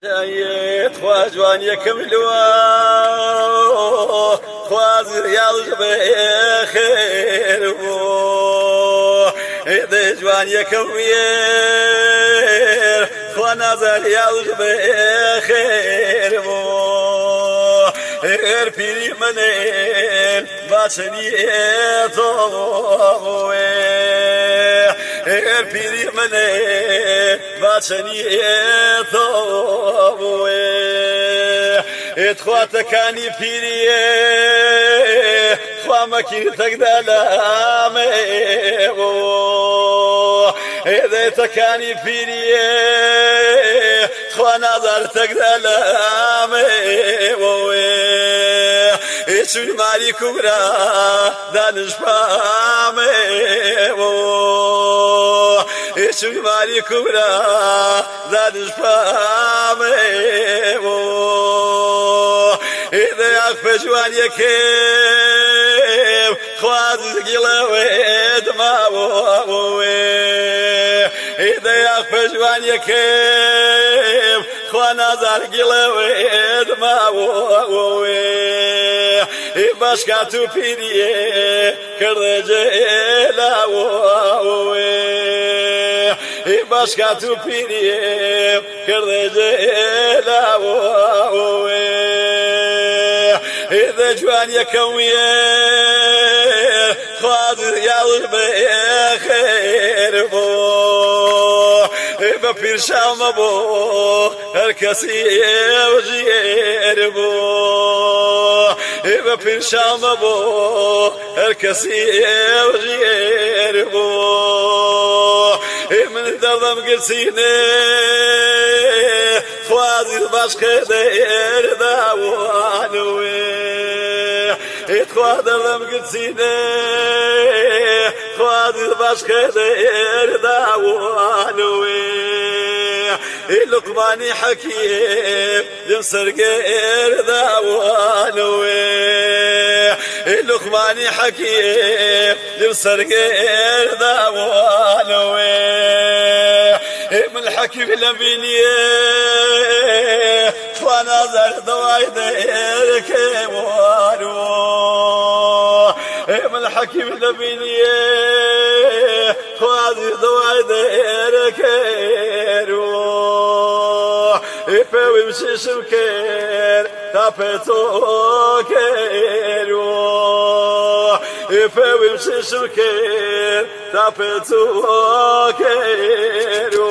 جايت خواجوان يكملوا خوازر يالج بخير إذا جوان يكمل خوانازر يالج بخير بيري منين باشنيتو بيري منين باشنيتو إخواتكاني بيري خوامكي تقدلامي إذا تكاني بيري خوانازر تقدلامي إيشون مالي كورا دانش بامي إيشون مالي كورا دانش بامي إذا يخفى جوان يكيب خواد قلويد ما إذا يخفى جوان يكيب خوانازر قلويد ما باشكا تو بيري كردجيلا باشكا تو بيري كردجيلا إذا جوان يكويه خاطر يالج بخير ببير شام بو هركسي وجير بو ببير شام بو هركسي وجير بو من دردم قرسيني خوازي باشكي دير داوانوي إخوة دردم قرسيني خوازي باشكي دير داوانوي لقماني حكيم ينصر غير داوانوي لقماني حكيم ينصر غير داوانوي من الحكيم لبيني وانا زر دواي دير كيوانو من الحكيم لبيني وانا دواي دير كيرو إفه ومشي شمكير تابتو كيرو إفه ومشي شمكير تابتو كيرو